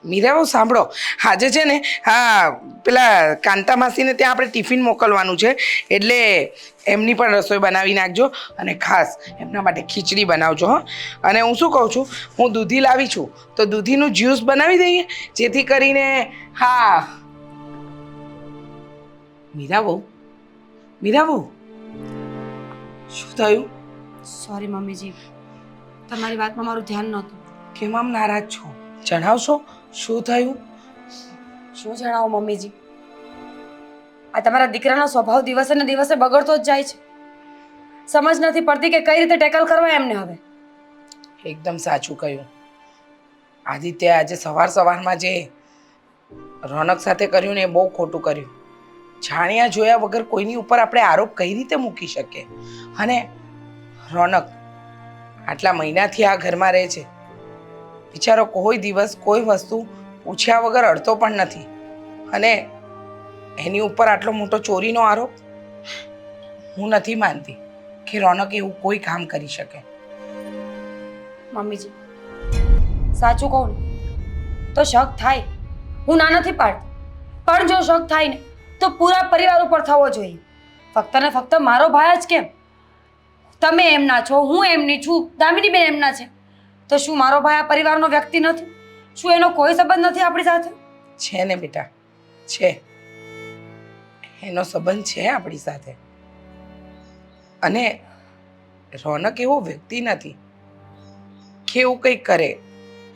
મીરાઓ સાંભળો, આજે છે ને હા પેલા કાંતા માસીને ત્યાં આપણે ટિફિન મોકલવાનું છે, એટલે એમની પણ રસોઈ બનાવી નાખજો અને ખાસ એમના માટે ખીચડી બનાવજો હો. અને હું શું કહું છું, હું દૂધી લાવી છું તો દૂધીનું જ્યુસ બનાવી દઈએ, જેથી કરીને હા. મીરાઓ, મીરાઓ, શું થયું? સોરી મમ્મીજી, તમારી વાતમાં મારું ધ્યાન નહોતું. કેમ આમ નારાજ છો? જણાવશો શું થયું? શું જણાવું મમ્મીજી, આ તમારા દીકરાનો સ્વભાવ દિવસે ને દિવસે બગડતો જ જાય છે. સમજ નથી પડતી કે કઈ રીતે ટેકલ કરવા એમને હવે. એકદમ સાચું કહ્યું. આદિત્ય આજે સવારમાં જે રોનક સાથે કર્યું ને એ બહુ ખોટું કર્યું. જાણ્યા જોયા વગર કોઈની ઉપર આપણે આરોપ કઈ રીતે મૂકી શકીએ? અને રોનક આટલા મહિનાથી આ ઘરમાં રહે છે, બિચારો કોઈ દિવસ કોઈ વસ્તુ પૂછ્યા વગર અડતો પણ નથી, અને એની ઉપર આટલો મોટો ચોરીનો આરોપ. હું નથી માનતી કે રોનક એવું કોઈ કામ કરી શકે. મમ્મીજી સાચું કહું ને તો શક થાય, હું ના નથી પાડતી, પણ જો શક થાય ને તો પૂરા પરિવાર ઉપર થવો જોઈએ. ફક્ત ને ફક્ત મારો ભાઈ જ કેમ, તમે એમના છો, હું એમની છું, દામિનીબેન એમના છે, તો શું મારો ભાઈ આ પરિવારનો વ્યક્તિ નથી? શું એનો કોઈ સંબંધ નથી આપણી સાથે? છે ને બેટા, છે. એનો સંબંધ છે આપણી સાથે. અને રોનક એવો વ્યક્તિ નથી કે એવું કંઈક કરે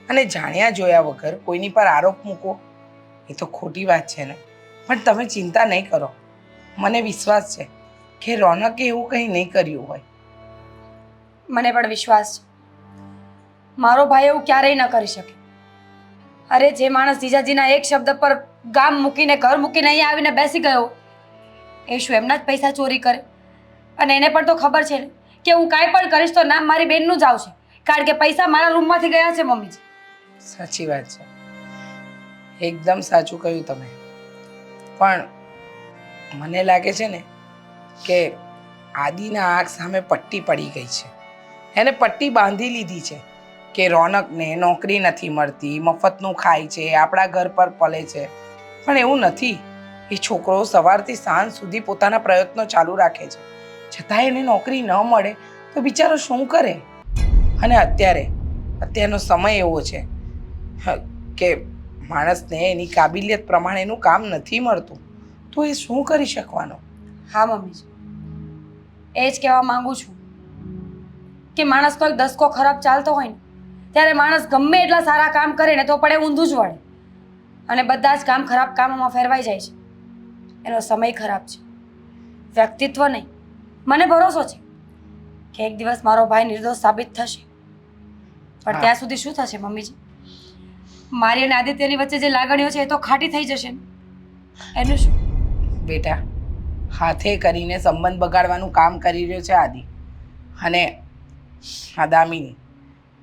અને જાણ્યા જોયા વગર કોઈની પર આરોપ મૂકો. એ તો ખોટી વાત છે ને. પણ તમે ચિંતા નહીં કરો, મને વિશ્વાસ છે કે રોનકે એવું કંઈ નહીં કર્યું હોય. મને પણ વિશ્વાસ છે, મારો ભાઈ એવું ક્યારેય ન કરી શકે. અરે જે માણસ જીજાજીના એક શબ્દ પર ગામ મૂકીને ઘર મૂકીને અહીંયા આવીને બેસી ગયો, એ શું એમના જ પૈસા ચોરી કરે? અને એને પણ તો ખબર છે ને કે હું કાંઈ પણ કરીશ તો નામ મારી બેનનું જ આવશે, કારણ કે પૈસા મારા રૂમમાંથી ગયા છે મમ્મીજી. સાચી વાત છે, એકદમ સાચું કહ્યું તમે. પણ મને લાગે છે ને કે આદિના આંખ સામે પટ્ટી પડી ગઈ છે. એને પટ્ટી બાંધી લીધી છે કે રોનકને નોકરી નથી મળતી, મફતનું ખાય છે, આપણા ઘર પર પલે છે. પણ એવું નથી. એ છોકરો સવારથી સાંજ સુધી પોતાના પ્રયત્નો ચાલુ રાખે છે, છતાં એને નોકરી ન મળે તો બિચારો શું કરે? અને અત્યારનો સમય એવો છે કે માણસને એની કાબિલિયત પ્રમાણેનું કામ નથી મળતું, તો એ શું કરી શકવાનો? હા મમ્મીજી, એ જ કહેવા માંગુ છું કે માણસનો એક દસકો ખરાબ ચાલતો હોય ને ત્યારે માણસ ગમે એટલા સારા કામ કરે ને તો પણ એ ઊંધું જ વળે, અને બધા જ કામ ખરાબ કામોમાં ફેરવાઈ જાય છે. એનો સમય ખરાબ છે, વ્યક્તિત્વ નહીં. મને ભરોસો છે કે એક દિવસ મારો ભાઈ નિર્દોષ સાબિત થશે, પણ ત્યાં સુધી શું થશે મમ્મીજી? મારી અને આદિત્યની વચ્ચે જે લાગણીઓ છે એ તો ખાટી થઈ જશે ને. એનું શું? બેટા, હાથે કરીને સંબંધ બગાડવાનું કામ કરી રહ્યો છે આદિ. અને હા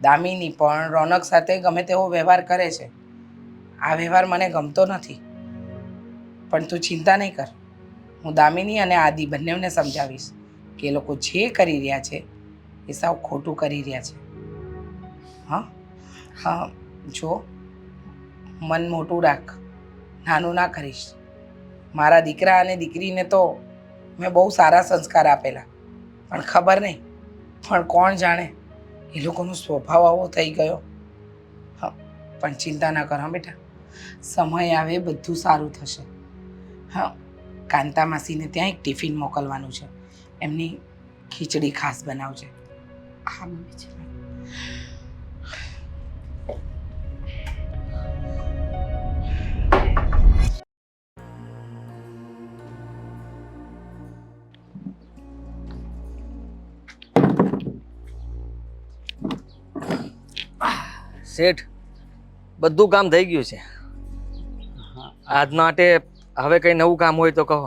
દામિની પણ રોનક સાથે ગમે તેવો વ્યવહાર કરે છે. આ વ્યવહાર મને ગમતો નથી. પણ તું ચિંતા નહીં કર, હું દામિની અને આદિ બંનેને સમજાવીશ કે એ લોકો જે કરી રહ્યા છે એ સાવ ખોટું કરી રહ્યા છે. હા હા, જો મન મોટું રાખ, નાનું ના કરીશ. મારા દીકરા અને દીકરીને તો મેં બહુ સારા સંસ્કાર આપેલા, પણ ખબર નહીં, પણ કોણ જાણે એ લોકોનો સ્વભાવ આવો થઈ ગયો. હા, પણ ચિંતા ના કર હા બેટા, સમય આવે બધું સારું થશે. હા, કાંતા માસીને ત્યાં એક ટિફિન મોકલવાનું છે, એમની ખીચડી ખાસ બનાવજે. હા મમ્મીજી. શેઠ, બધું કામ થઈ ગયું છે. આજ માટે હવે કઈ નવું કામ હોય તો કહો.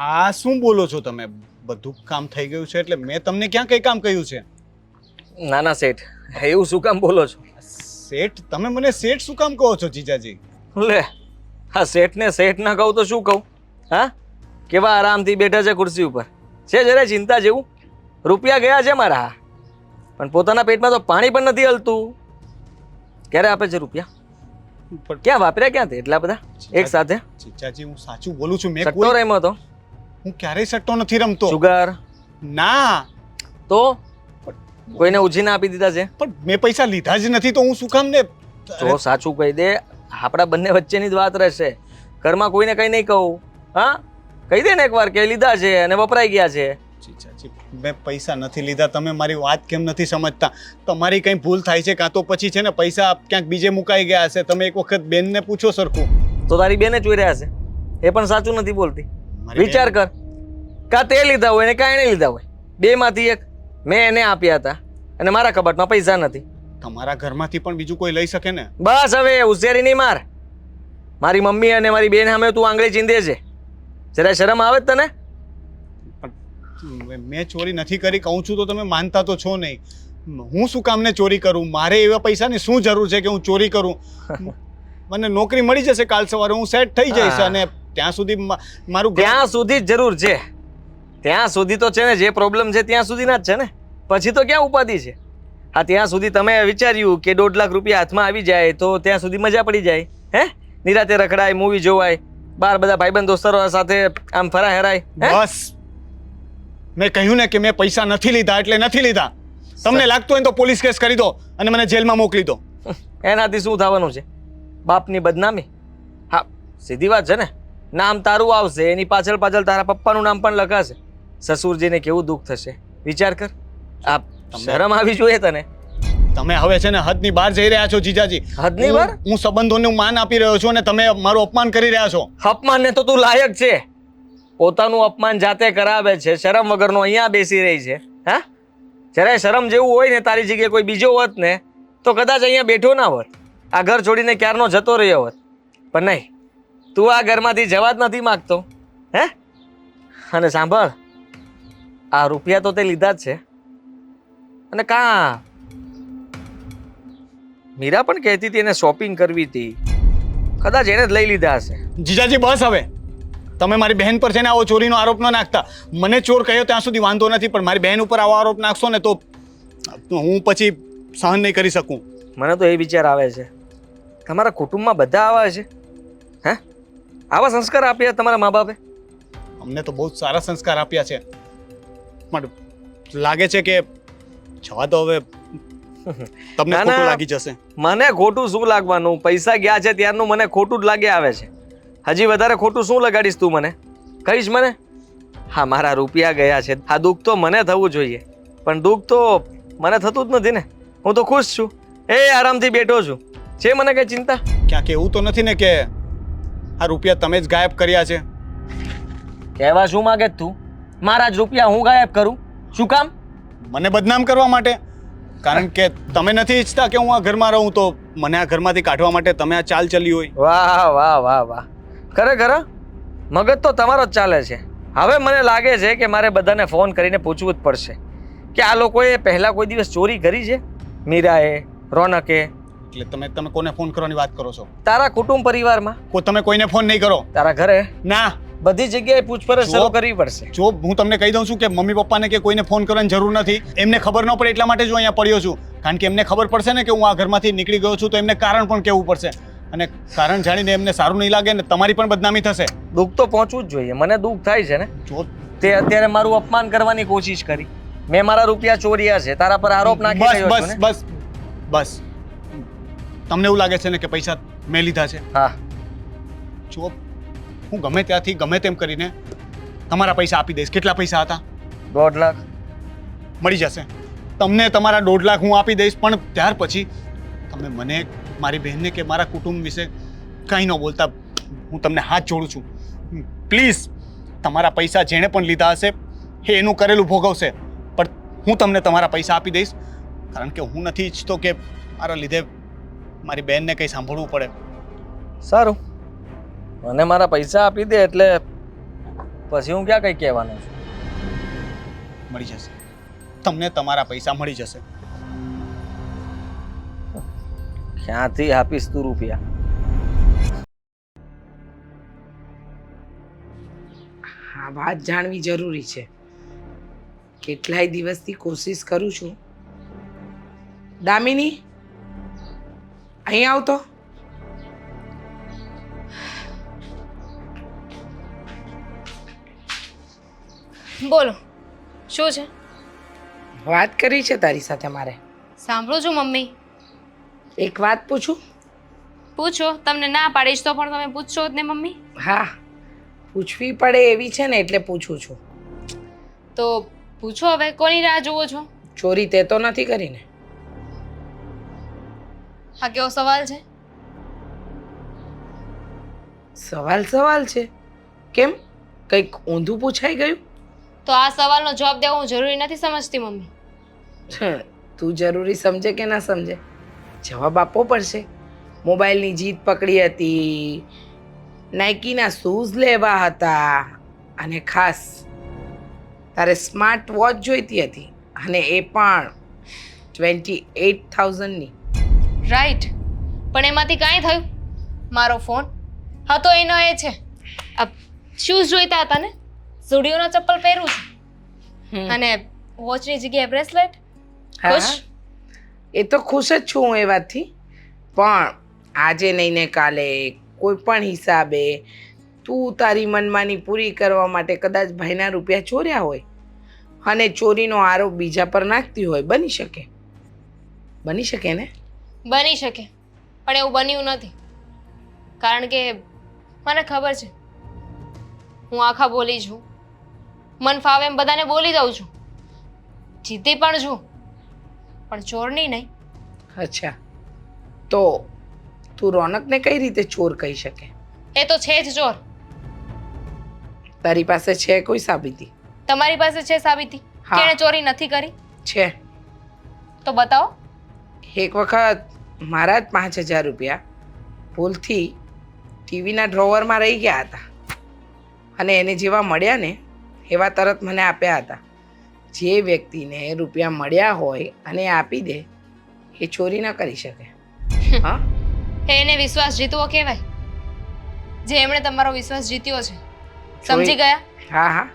આ શું બોલો છો તમે? બધું કામ થઈ ગયું છે એટલે મેં તમને ક્યાં કઈ કામ કહ્યું છે? ના ના શેઠ, એવું શું કામ બોલો છો? શેઠ, તમે મને શેઠ શું કામ કહો છો જીજાજી? લે, હા શેઠને શેઠ ના કહું તો શું કહું? હા, કેવા આરામથી બેઠા છે ખુરશી ઉપર. છે જરાય ચિંતા જેવું? રૂપિયા ગયા છે મારા, પણ પોતાના પેટમાં તો પાણી પણ નથી હલતું. ક્યારે આપે છે રૂપિયા? પણ ક્યાં વાપર્યા ક્યાં તે એટલા બધા એક સાથે જીજાજી હું સાચું બોલું છું મેં સટ્ટો રમ્યો તો હું ક્યારેય સટ્ટો નથી રમતો સુગર ના તો કોઈને ઉછીને આપી દીધા છે પણ મેં પૈસા લીધા જ નથી તો હું શું કામ ને તો સાચું કહી દે આપણા બંને વચ્ચેની જ વાત રહેશે ઘરમાં કોઈને કઈ નહીં કહું હા કહી દે ને એકવાર કે લીધા છે અને વપરાઈ ગયા છે જીજાજી મેં પૈસા નથી લીધા તમે મારી વાત કેમ નથી સમજતા તમારી કંઈ ભૂલ થાય છે કાં તો પછી છે ને પૈસા ક્યાંક બીજે મુકાઈ ગયા હશે તમે એક વખત બેનને પૂછો સરખું તો તારી બેને ચોર્યા હશે એ પણ સાચું નથી બોલતી મારી વિચાર કર કાં તે લીધા હોય ને કાં એને લીધા હોય બેમાંથી એક મેં એને આપ્યા હતા અને મારા કબાટમાં પૈસા નથી તમારા ઘરમાંથી પણ બીજું કોઈ લઈ શકે ને બસ હવે હોશિયારી નહીં માર મારી મમ્મી અને મારી બેન સામે તું આંગળી ચીંધે છે જરા શરમ આવે જ તને મેં ચોરી નથી કરી કહું છું તો તમે માનતા તો છો નહીં હું શું કામને ચોરી કરું મારે એવા પૈસાની શું જરૂર છે કે હું ચોરી કરું મને નોકરી મળી જશે કાલ સવારે હું સેટ થઈ જઈશ હા. અને ત્યાં સુધી મારું ઘર- ત્યાં સુધી જ જરૂર છે ત્યાં સુધી તો છે ને જે પ્રોબ્લેમ છે ત્યાં સુધીના જ છે ને પછી તો ક્યાં ઉપાધિ છે હા ત્યાં સુધી તમે વિચાર્યું કે 1.5 લાખ રૂપિયા હાથમાં આવી જાય તો ત્યાં સુધી મજા પડી જાય હે નિરાતે રખડાય મૂવી જોવાય બાર બધા ભાઈબંધ દોસ્તરો સાથે આમ ફરા હેરાય હે? બસ મેં કહ્યું ને કે મેં પૈસા નથી લીધા એટલે નથી લીધા તમને લાગતું હોય તો પોલીસ કેસ કરી દો અને મને જેલમાં મોકલી દો એનાથી શું થવાનું છે બાપની બદનામી હા સીધી વાત છે ને નામ તારું આવશે એની પાછળ પાછળ તારા પપ્પાનું નામ પણ લખાશે સસુરજીને કેવું દુઃખ થશે વિચાર કર આ શરમ આવી જોઈએ તને તમે હવે છે ને હદની બહાર જઈ રહ્યા છો જીજાજી હદની બહાર? હું સંબંધોને માન આપી રહ્યો છું અને તમે મારું અપમાન કરી રહ્યા છો અપમાનને તો તું લાયક છે પોતાનું અપમાન જાતે કરાવે છે શરમ વગરનો અહીંયા બેસી રહી છે હા જ્યારે શરમ જેવું હોય ને તારી જગ્યાએ કોઈ બીજો હોત ને તો કદાચ અહીંયા બેઠો ના હોત આ ઘર છોડીને ક્યારનો જતો રહ્યો હોત પણ નહીં તું આ ઘરમાંથી જવા જ નથી માગતો હે અને સાંભળ આ રૂપિયા તો તે લીધા જ છે અને કાં મીરા પણ કહેતી હતી એને શોપિંગ કરવી હતી કદાચ એને જ લઈ લીધા હશે જીજાજી બસ હવે તમે મારી બહેન પર છે ને આવો ચોરીનો આરોપ ન નાખતા મને ચોર કહ્યો ત્યાં સુધી વાંધો નથી પણ મારી બહેન ઉપર આવો આરોપ નાખશો ને તો હું પછી સહન નહીં કરી શકું મને તો એ વિચાર આવે છે તમારા કુટુંબમાં બધા આવા છે હે આવા સંસ્કાર આપ્યા તમારા મા બાપે અમને તો બહુ જ સારા સંસ્કાર આપ્યા છે પણ લાગે છે કે જવા દો હવે તમને ના, ખોટું ના. લાગી જશે મને ખોટું શું લાગવાનું પૈસા ગયા છે ત્યારનું મને ખોટું જ લાગે આવે છે હજી વધારે ખોટું શું લગાડીશ તું મને કહીશ મને હા મારા રૂપિયા ગયા છે આ દુઃખ તો મને થવું જોઈએ પણ દુઃખ તો મને થતું જ નથી ને હું તો ખુશ છું એ આરામથી બેઠો છું છે મને કઈ ચિંતા ક્યાંક એવું તો નથી ને કે આ રૂપિયા તમે જ ગાયબ કર્યા છે કહેવા શું માગે છે તું મારા જ રૂપિયા હું ગાયબ કરું શું કામ મને બદનામ કરવા માટે કારણ કે તમે નથી ઈચ્છતા કે હું આ ઘરમાં રહું તો મને આ ઘરમાંથી કાઢવા માટે તમે આ ચાલ ચલી હોય વાહ વાહ વાહ વાહ ખરેખર મગજ તો તમારો જ ચાલે છે હવે મને લાગે છે કે મારે બધાને ફોન કરીને પૂછવું જ પડશે કે આ લોકોએ પહેલા કોઈ દિવસ ચોરી કરી છે મીરાએ રોનકે એટલે તમે કોને ફોન કરવાની વાત કરો છો તારા કુટુંબ પરિવારમાં તમે કોઈને ફોન નહીં કરો તારા ઘરે ના બધી જગ્યાએ પૂછપરછ જો- શરૂ કરવી પડશે જો હું તમને કહી દઉં છું કે મમ્મી પપ્પાને કે કોઈને ફોન કરવાની જરૂર નથી એમને ખબર ન પડે એટલા માટે જ હું અહીંયા પડ્યો છું કારણ કે એમને ખબર પડશે ને કે હું આ ઘરમાંથી નીકળી ગયો છું તો એમને કારણ પણ કહેવું પડશે અને કારણ જાણીને એમને સારું નહીં લાગે ને તમારી પણ બદનામી થશે દુઃખ તો પહોંચવું જ જોઈએ મને દુઃખ થાય છે ને જો તે અત્યારે મારું અપમાન કરવાની કોશિશ કરી મેં મારા રૂપિયા ચોર્યા છે તારા પર આરોપ નાખી બસ રહ્યો છું બસ ને બસ બસ તમને એવું લાગે છે ને કે પૈસા મેં લીધા છે હા જો હું ગમે ત્યાંથી ગમે તેમ કરીને તમારા પૈસા આપી દઈશ કેટલા પૈસા હતા 1.5 લાખ મળી જશે તમને તમારા 1.5 લાખ હું આપી દઈશ પણ ત્યાર પછી તમે મને મારી બહેનને કે મારા કુટુંબ વિશે કંઈ ન બોલતા હું તમને હાથ જોડું છું પ્લીઝ તમારા પૈસા જેણે પણ લીધા હશે એ એનું કરેલું ભોગવશે પણ હું તમને તમારા પૈસા આપી દઈશ કારણ કે હું નથી ઈચ્છતો કે મારા લીધે મારી બહેનને કંઈ સાંભળવું પડે સારું મને મારા પૈસા આપી દે એટલે પછી હું ક્યાં કંઈ કહેવાનો છું મળી જશે તમને તમારા પૈસા મળી જશે ક્યાંથી આપીશ તું રૂપિયા આ વાત જાણવી જરૂરી છે કેટલાય દિવસથી કોશિશ કરું છું દામિની અહીં આવતો બોલો શું છે? વાત કરી છે તારી સાથે મારે. સાંભળું છું મમ્મી. એક વાત પૂછું? પૂછો. તમને ના પાડીશ તો પણ તમે પૂછશો જ ને મમ્મી. હા, પૂછવી પડે એવી છે ને એટલે પૂછું છું. તો પૂછો હવે, કોની રાહ જુઓ છો? ચોરી તે તો નથી કરી ને? હા, કેવો સવાલ છે? સવાલ છે. કેમ, કંઈક ઊંધું પૂછાઈ ગયું? તો આ સવાલનો જવાબ દેવો હું જરૂરી નથી સમજતી મમ્મી. તું જરૂરી સમજે કે ના સમજે, જવાબ આપવો પડશે. મોબાઈલની જીદ પકડી હતી, નાઇકીના શૂઝ લેવા હતા, અને ખાસ તારે સ્માર્ટ વોચ જોઈતી હતી, અને એ પણ 28,000ની. રાઈટ, પણ એમાંથી કાંઈ થયું? મારો ફોન હતો એનો એ છે. આ શૂઝ જોઈતા હતા ને, ઝુડિયોના ચપ્પલ પહેરું છું, અને વોચની જગ્યાએ બ્રેસલેટ. હા, ખુશ? એ તો ખુશ જ છું હું એ વાતથી, પણ આજે નહીં ને કાલે કોઈ પણ હિસાબે તું તારી મનમાની પૂરી કરવા માટે કદાચ ભાઈના રૂપિયા ચોર્યા હોય અને ચોરીનો આરોપ બીજા પર નાખતી હોય. બની શકે, બની શકે ને? બની શકે, પણ એવું બન્યું નથી. કારણ કે મને ખબર છે હું આખા બોલી છું, મન ફાવે એમ બધાને બોલી દઉં છું, જીતી પણ છું, પણ ચોરની નહીં. અચ્છા, તો તું રોનકને કઈ રીતે ચોર કહી શકે? એ તો છે જ ચોર. તારી પાસે છે કોઈ સાબિતી? તમારી પાસે છે સાબિતી હા. કે એણે ચોરી નથી કરી? છે. તો બતાવો. એક વખત મારા જ 5,000 રૂપિયા ભૂલથી ટીવીના ડ્રોવરમાં રહી ગયા હતા, અને એને જેવા મળ્યા ને એવા તરત મને આપ્યા હતા. જે વ્યક્તિને રૂપિયા મળ્યા હોય અને આપી દે એ ચોરી ન કરી શકે. હા, એને વિશ્વાસ જીતવો કહેવાય. જે એમણે તમારો વિશ્વાસ જીત્યો છે, સમજી ગયા? હા હા,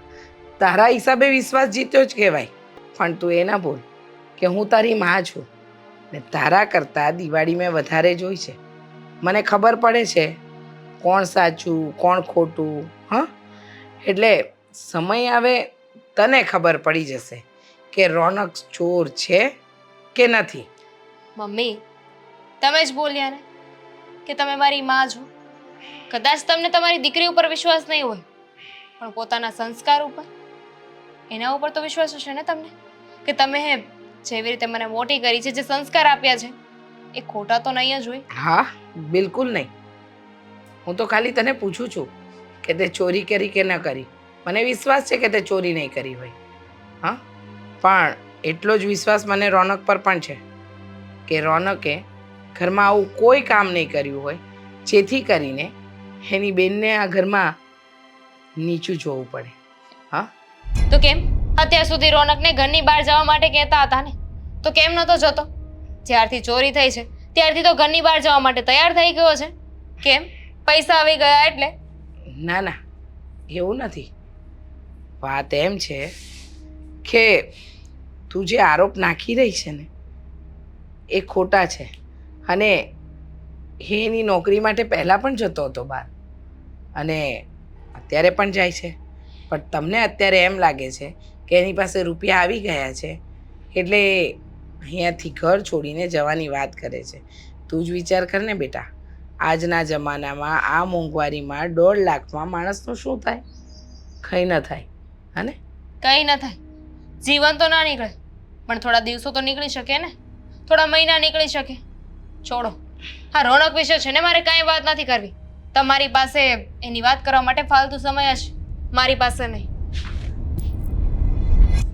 તારા હિસાબે વિશ્વાસ જીત્યો જ કહેવાય, પણ તું એ ના ભૂલ કે હું તારી માં છું ને તારા કરતાં દિવાળી મેં વધારે જોઈ છે. મને ખબર પડે છે કોણ સાચું કોણ ખોટું. હા, એટલે સમય આવે તને ખબર પડી જશે કે રોનક ચોર છે કે નથી. મમ્મી, તમે જ બોલ્યા ને કે તમે મારી માં છો. કદાચ તમને તમારી દીકરી ઉપર વિશ્વાસ નહીં હોય, પણ પોતાના સંસ્કાર ઉપર, એના ઉપર તો વિશ્વાસ હશે ને તમને? કે તમે જેવી રીતે મને મોટી કરી છે, જે સંસ્કાર આપ્યા છે, એ ખોટા તો નહીં જ હોય. હા, બિલકુલ નહીં. હું તો ખાલી તને પૂછું છું કે તે ચોરી કરી કે ન કરી. મને વિશ્વાસ છે કે તે ચોરી નહીં કરી હોય. હા, પણ એટલો જ વિશ્વાસ મને રોનક પર પણ છે કે રોનકે ઘરમાં આવું કોઈ કામ નહીં કર્યું હોય જેથી કરીને એની બેનને આ ઘરમાં નીચું જોવું પડે. હા, તો કેમ અત્યાર સુધી રોનકને ઘરની બહાર જવા માટે કહેતા હતા ને, તો કેમ નતો જતો? જ્યારથી ચોરી થઈ છે ત્યારથી તો ઘરની બહાર જવા માટે તૈયાર થઈ ગયો છે. કેમ? પૈસા આવી ગયા એટલે? ના ના, એવું નથી. વાત એમ છે કે તું જે આરોપ નાખી રહી છે ને એ ખોટા છે, અને એ એની નોકરી માટે પહેલાં પણ જતો હતો બહાર, અને અત્યારે પણ જાય છે. પણ તમને અત્યારે એમ લાગે છે કે એની પાસે રૂપિયા આવી ગયા છે એટલે એ અહીંયાથી ઘર છોડીને જવાની વાત કરે છે. તું જ વિચાર કર ને બેટા, આજના જમાનામાં આ મોંઘવારીમાં 1.5 લાખમાં માણસનું શું થાય? કંઈ ન થાય. હા ને? કંઈ ન થાય. જીવન તો ના નીકળે, પણ થોડા દિવસો તો નીકળી શકે ને, થોડા મહિના નીકળી શકે. છોડો, હા રોનક વિશે છે ને મારે કાંઈ વાત નથી કરવી. તમારી પાસે એની વાત કરવા માટે ફાલતુ સમય હશે, મારી પાસે નહીં.